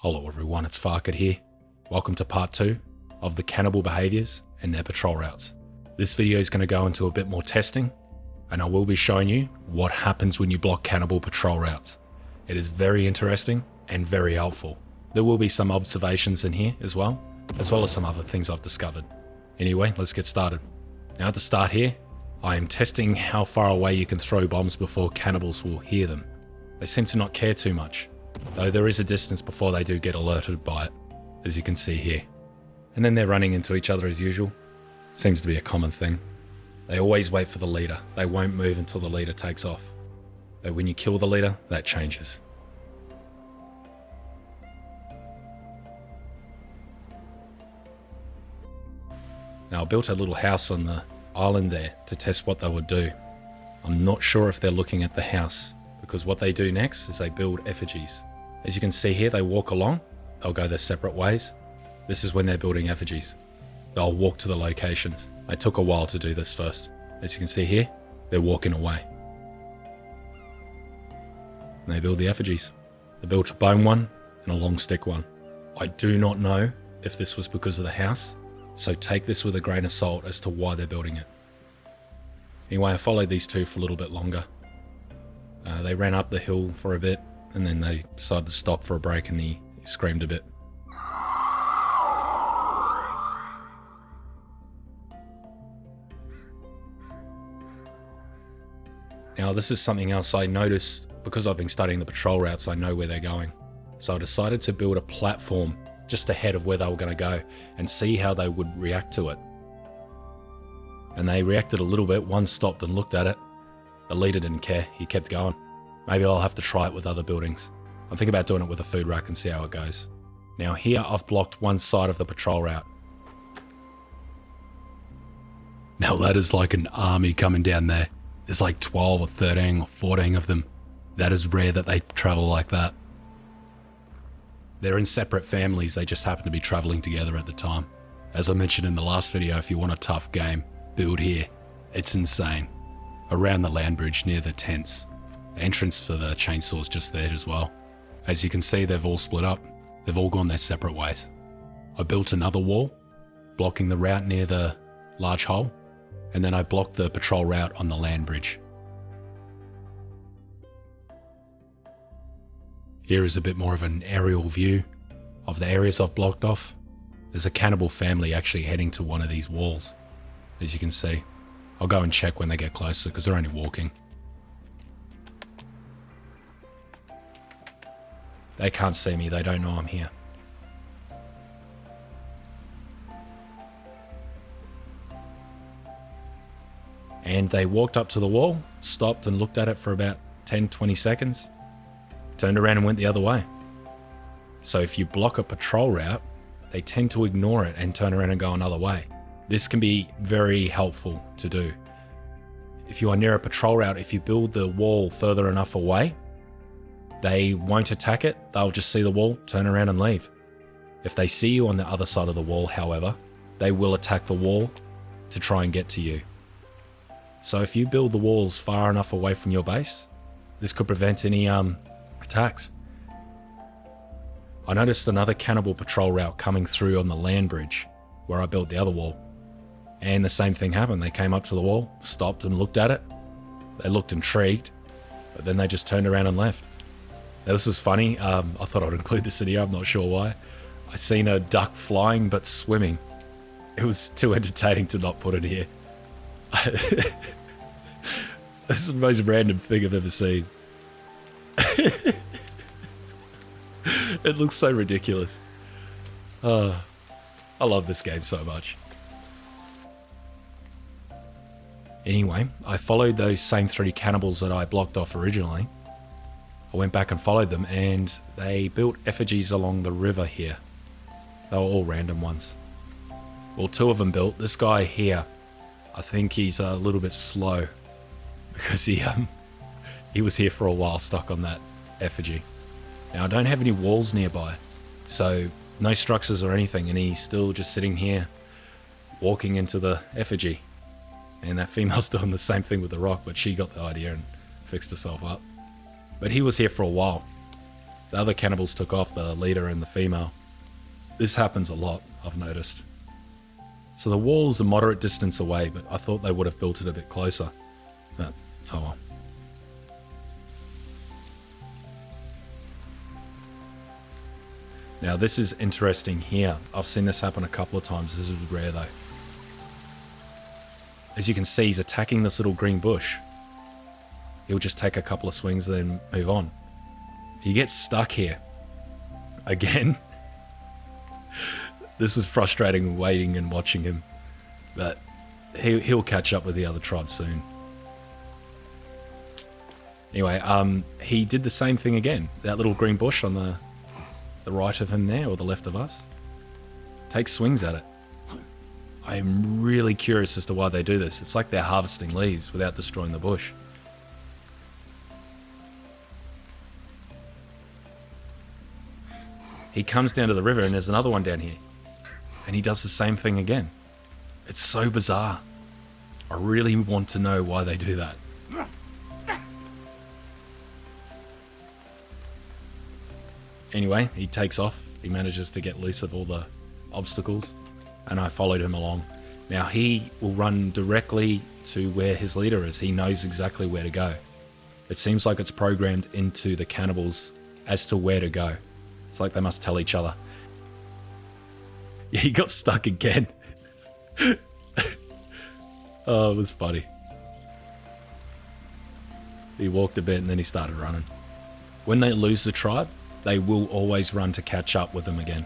Hello everyone, it's Farket here. Welcome to part 2 of the cannibal behaviours and their patrol routes. This video is going to go into a bit more testing, and I will be showing you what happens when you block cannibal patrol routes. It is very interesting and very helpful. There will be some observations in here as well as some other things I've discovered. Anyway, let's get started. Now at the start here, I am testing how far away you can throw bombs before cannibals will hear them. They seem to not care too much, though there is a distance before they do get alerted by it, as you can see here. And then they're running into each other as usual. Seems to be a common thing. They always wait for the leader. They won't move until the leader takes off. But when you kill the leader, that changes. Now I built a little house on the island there to test what they would do. I'm not sure if they're looking at the house, because what they do next is they build effigies. As you can see here, they walk along, they'll go their separate ways. This is when they're building effigies. They'll walk to the locations. It took a while to do this first. As you can see here, they're walking away. And they build the effigies. They built a bone one and a long stick one. I do not know if this was because of the house, so take this with a grain of salt as to why they're building it. Anyway, I followed these two for a little bit longer. They ran up the hill for a bit, and then they decided to stop for a break, and he screamed a bit. Now this is something else I noticed. Because I've been studying the patrol routes, I know where they're going. So I decided to build a platform just ahead of where they were going to go and see how they would react to it. And they reacted a little bit. One stopped and looked at it. The leader didn't care, he kept going. Maybe I'll have to try it with other buildings. I'm thinking about doing it with a food rack and see how it goes. Now here I've blocked one side of the patrol route. Now that is like an army coming down there. There's like 12 or 13 or 14 of them. That is rare that they travel like that. They're in separate families, they just happen to be traveling together at the time. As I mentioned in the last video, if you want a tough game, build here. It's insane. Around the land bridge near the tents. The entrance for the chainsaw's just there as well. As you can see, they've all split up. They've all gone their separate ways. I built another wall, blocking the route near the large hole, and then I blocked the patrol route on the land bridge. Here is a bit more of an aerial view of the areas I've blocked off. There's a cannibal family actually heading to one of these walls, as you can see. I'll go and check when they get closer because they're only walking. They can't see me, they don't know I'm here. And they walked up to the wall, stopped and looked at it for about 10-20 seconds, turned around and went the other way. So if you block a patrol route, they tend to ignore it and turn around and go another way. This can be very helpful to do. If you are near a patrol route, if you build the wall further enough away, they won't attack it, they'll just see the wall, turn around and leave. If they see you on the other side of the wall, however, they will attack the wall to try and get to you. So if you build the walls far enough away from your base, this could prevent any attacks. I noticed another cannibal patrol route coming through on the land bridge where I built the other wall. And the same thing happened. They came up to the wall, stopped and looked at it. They looked intrigued, but then they just turned around and left. Now this was funny. I thought I'd include this in here. I'm not sure why. I seen a duck flying but swimming. It was too entertaining to not put it here. This is the most random thing I've ever seen. It looks so ridiculous. I love this game so much. Anyway, I followed those same 3 cannibals that I blocked off originally. I went back and followed them, and they built effigies along the river here. They were all random ones. Well, 2 of them built. This guy here, I think he's a little bit slow because he was here for a while stuck on that effigy. Now I don't have any walls nearby, so no structures or anything, and he's still just sitting here walking into the effigy. And that female's doing the same thing with the rock, but she got the idea and fixed herself up. But he was here for a while. The other cannibals took off, the leader and the female. This happens a lot, I've noticed. So the wall's a moderate distance away, but I thought they would have built it a bit closer. But, oh well. Now this is interesting here. I've seen this happen a couple of times. This is rare though. As you can see, he's attacking this little green bush. He'll just take a couple of swings and then move on. He gets stuck here. Again. This was frustrating waiting and watching him. But he'll catch up with the other tribe soon. Anyway, he did the same thing again. That little green bush on the right of him there, or the left of us. Takes swings at it. I'm really curious as to why they do this. It's like they're harvesting leaves without destroying the bush. He comes down to the river and there's another one down here. And he does the same thing again. It's so bizarre. I really want to know why they do that. Anyway, he takes off. He manages to get loose of all the obstacles. And I followed him along. Now he will run directly to where his leader is. He knows exactly where to go. It seems like it's programmed into the cannibals as to where to go. It's like they must tell each other. Yeah, he got stuck again. Oh, it was funny. He walked a bit and then he started running. When they lose the tribe, they will always run to catch up with them again.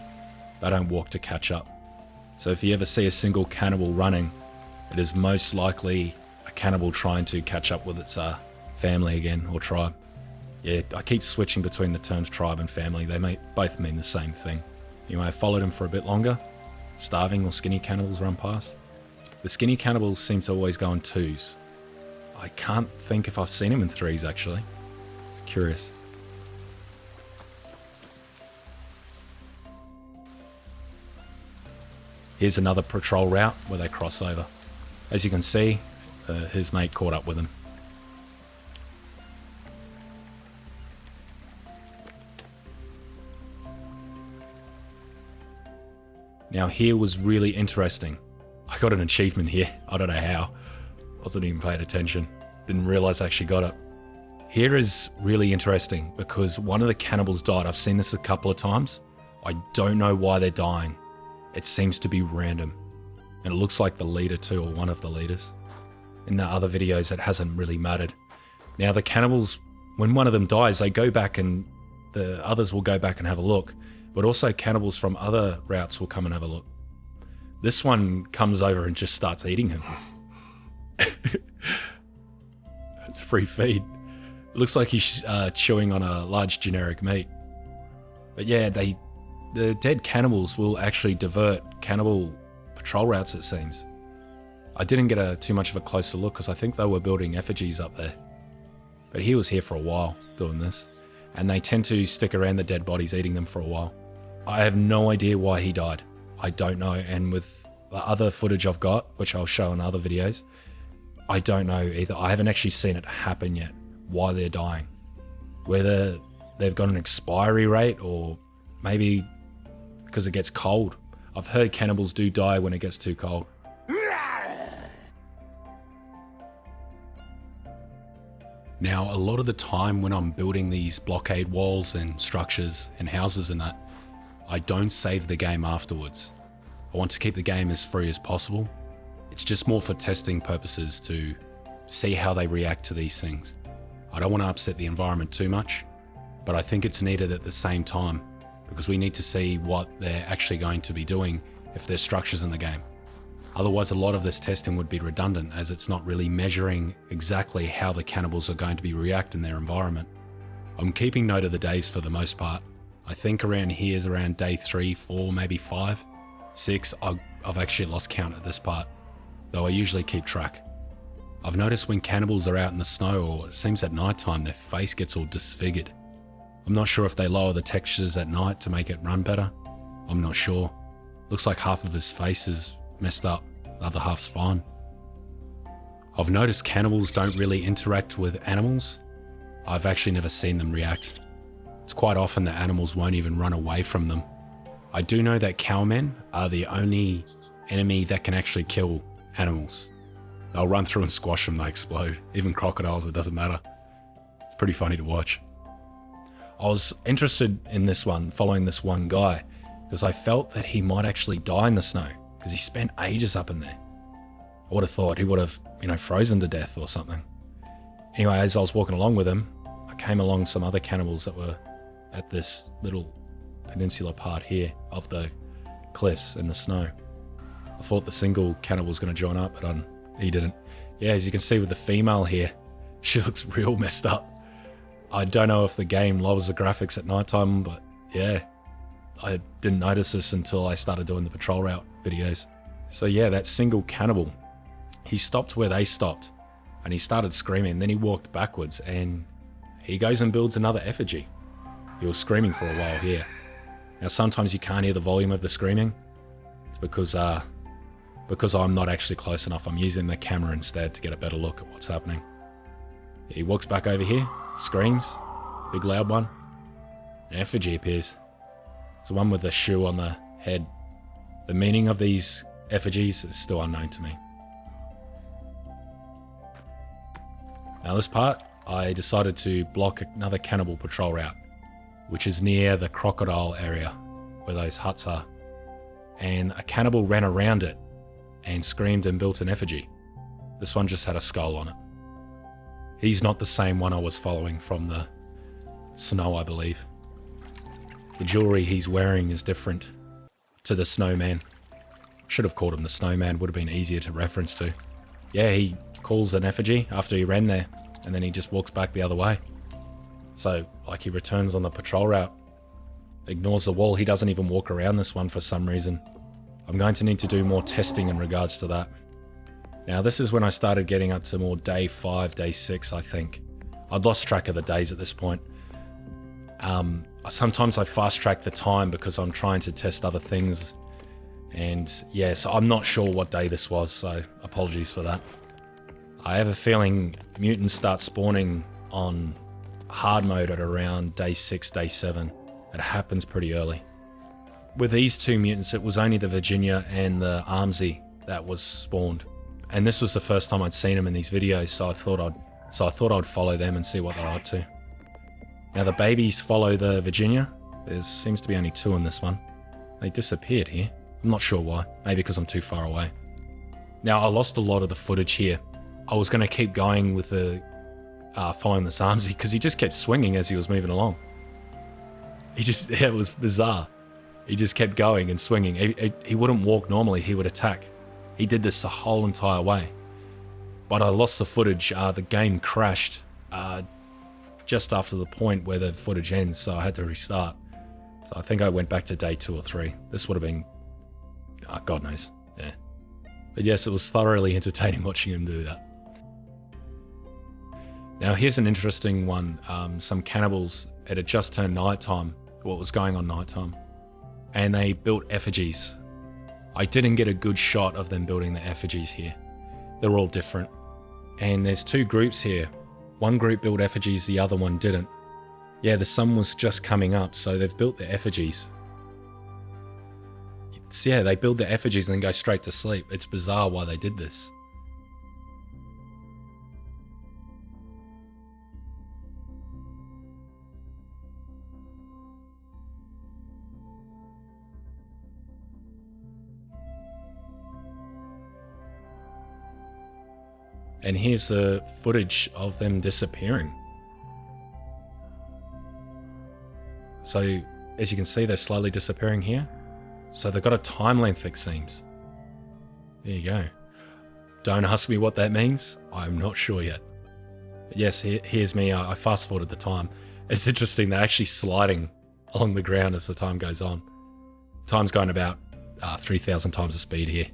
They don't walk to catch up. So if you ever see a single cannibal running, it is most likely a cannibal trying to catch up with its family again, or tribe. Yeah, I keep switching between the terms tribe and family. They both mean the same thing. Anyway, I followed him for a bit longer. Starving or skinny cannibals run past. The skinny cannibals seem to always go in twos. I can't think if I've seen him in threes actually. It's curious. Here's another patrol route where they cross over. As you can see, his mate caught up with him. Now here was really interesting. I got an achievement here. I don't know how. Wasn't even paying attention. Didn't realize I actually got it. Here is really interesting because one of the cannibals died. I've seen this a couple of times. I don't know why they're dying. It seems to be random. And it looks like the leader too, or one of the leaders. In the other videos, it hasn't really mattered. Now the cannibals, when one of them dies, they go back and the others will go back and have a look. But also cannibals from other routes will come and have a look. This one comes over and just starts eating him. It's free feed. It looks like he's chewing on a large generic meat. But yeah, the dead cannibals will actually divert cannibal patrol routes, it seems. I didn't get too much of a closer look because I think they were building effigies up there. But he was here for a while doing this. And they tend to stick around the dead bodies, eating them for a while. I have no idea why he died. I don't know. And with the other footage I've got, which I'll show in other videos, I don't know either. I haven't actually seen it happen yet, why they're dying. Whether they've got an expiry rate or maybe because it gets cold. I've heard cannibals do die when it gets too cold. Now, a lot of the time when I'm building these blockade walls and structures and houses and that, I don't save the game afterwards. I want to keep the game as free as possible. It's just more for testing purposes to see how they react to these things. I don't want to upset the environment too much, but I think it's needed at the same time because we need to see what they're actually going to be doing if there's structures in the game. Otherwise, a lot of this testing would be redundant as it's not really measuring exactly how the cannibals are going to be react in their environment. I'm keeping note of the days for the most part. I think around here is around day 3, 4, maybe 5, 6. I've actually lost count at this part, though I usually keep track. I've noticed when cannibals are out in the snow, or it seems at night time, their face gets all disfigured. I'm not sure if they lower the textures at night to make it run better. I'm not sure. Looks like half of his face is messed up, the other half's fine. I've noticed cannibals don't really interact with animals. I've actually never seen them react. It's quite often that animals won't even run away from them. I do know that cowmen are the only enemy that can actually kill animals. They'll run through and squash them, they explode. Even crocodiles, it doesn't matter. It's pretty funny to watch. I was interested in this one, following this one guy, because I felt that he might actually die in the snow, because he spent ages up in there. I would have thought he would have, frozen to death or something. Anyway, as I was walking along with him, I came along some other cannibals that were at this little peninsula part here of the cliffs in the snow. I thought the single cannibal was going to join up, but he didn't. Yeah, as you can see with the female here, she looks real messed up. I don't know if the game loves the graphics at nighttime, but yeah, I didn't notice this until I started doing the patrol route videos. So yeah, that single cannibal, he stopped where they stopped and he started screaming. Then he walked backwards and he goes and builds another effigy. He was screaming for a while here. Now sometimes you can't hear the volume of the screaming. It's because I'm not actually close enough. I'm using the camera instead to get a better look at what's happening. He walks back over here, screams, big loud one. An effigy appears. It's the one with the shoe on the head. The meaning of these effigies is still unknown to me. Now this part, I decided to block another cannibal patrol route, which is near the crocodile area where those huts are. And a cannibal ran around it and screamed and built an effigy. This one just had a skull on it. He's not the same one I was following from the snow, I believe. The jewelry he's wearing is different to the snowman. Should have called him the snowman, would have been easier to reference to. Yeah, he calls an effigy after he ran there, and then he just walks back the other way. So, like, he returns on the patrol route, ignores the wall. He doesn't even walk around this one for some reason. I'm going to need to do more testing in regards to that. Now, this is when I started getting up to more day 5, day 6, I think. I'd lost track of the days at this point. Sometimes I fast track the time because I'm trying to test other things. And yeah, so I'm not sure what day this was, so apologies for that. I have a feeling mutants start spawning on hard mode at around day 6, day 7. It happens pretty early. With these two mutants, it was only the Virginia and the Armsy that was spawned. And this was the first time I'd seen them in these videos, so I thought I'd follow them and see what they're up to. Now the babies follow the Virginia. There seems to be only 2 in this one. They disappeared here. I'm not sure why. Maybe because I'm too far away. Now I lost a lot of the footage here. I was going to keep going with the following the Armsy because he just kept swinging as he was moving along. It was bizarre. He just kept going and swinging. He wouldn't walk normally, he would attack. He did this the whole entire way. But I lost the footage. The game crashed just after the point where the footage ends, so I had to restart. So I think I went back to day 2 or 3. This would have been, God knows, yeah. But yes, it was thoroughly entertaining watching him do that. Now here's an interesting one. Some cannibals, it had just turned nighttime, what was going on nighttime, and they built effigies. I didn't get a good shot of them building the effigies here. They're all different. And there's 2 groups here. One group built effigies, the other one didn't. Yeah, the sun was just coming up, so they've built the effigies. So yeah, they build the effigies and then go straight to sleep. It's bizarre why they did this. And here's the footage of them disappearing. So, as you can see, they're slowly disappearing here. So they've got a time length, it seems. There you go. Don't ask me what that means. I'm not sure yet. But yes, here's me. I fast forwarded the time. It's interesting, they're actually sliding along the ground as the time goes on. Time's going about 3,000 times the speed here.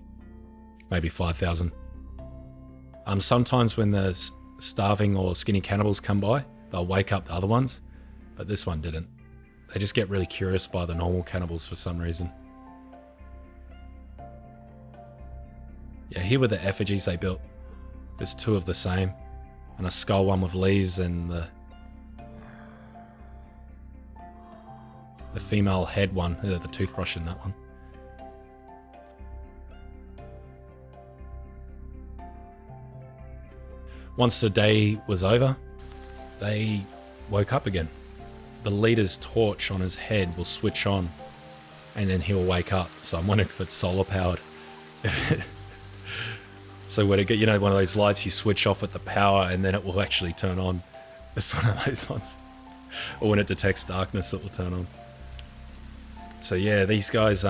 Maybe 5,000. Sometimes when the starving or skinny cannibals come by, they'll wake up the other ones, but this one didn't. They just get really curious by the normal cannibals for some reason. Yeah, here were the effigies they built. There's 2 of the same, and a skull one with leaves and the... the female head one, the toothbrush in that one. Once the day was over, they woke up again. The leader's torch on his head will switch on and then he'll wake up. So I'm wondering if it's solar powered. So when it get, you know, one of those lights you switch off at the power and then it will actually turn on. It's one of those ones. Or when it detects darkness, it will turn on. So yeah, these guys,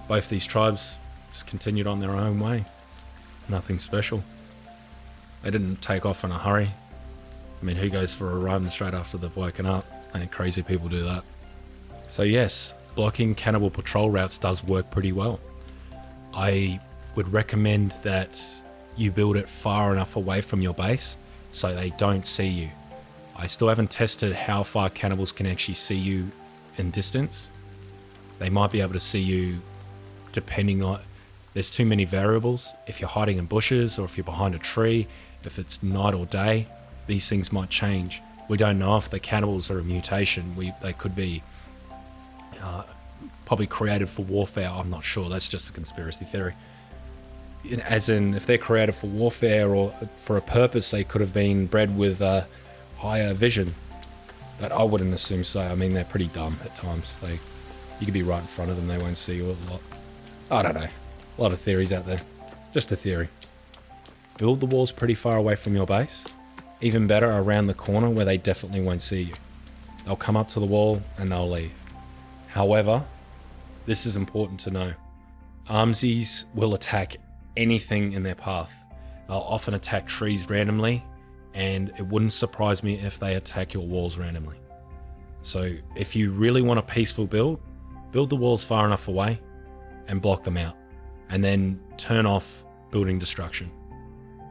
both these tribes just continued on their own way. Nothing special. They didn't take off in a hurry. I mean, who goes for a run straight after they've woken up? I think crazy people do that. So yes, blocking cannibal patrol routes does work pretty well. I would recommend that you build it far enough away from your base so they don't see you. I still haven't tested how far cannibals can actually see you in distance. They might be able to see you depending on... There's too many variables. If you're hiding in bushes or if you're behind a tree, if it's night or day, these things might change. We don't know if the cannibals are a mutation. They could be probably created for warfare. I'm not sure. That's just a conspiracy theory. As in, if they're created for warfare or for a purpose, they could have been bred with higher vision. But I wouldn't assume so. I mean, they're pretty dumb at times. You could be right in front of them. They won't see you a lot. I don't know. A lot of theories out there. Just a theory. Build the walls pretty far away from your base. Even better, around the corner where they definitely won't see you. They'll come up to the wall and they'll leave. However, this is important to know. Armsies will attack anything in their path. They'll often attack trees randomly, and it wouldn't surprise me if they attack your walls randomly. So if you really want a peaceful build the walls far enough away and block them out. And then turn off building destruction.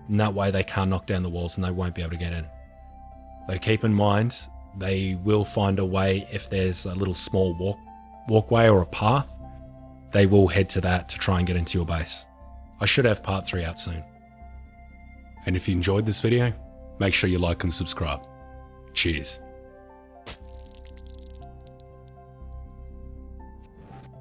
And that way they can't knock down the walls and they won't be able to get in. Though keep in mind, they will find a way. If there's a little small walkway or a path, they will head to that to try and get into your base. I should have part 3 out soon. And if you enjoyed this video, make sure you like and subscribe. Cheers.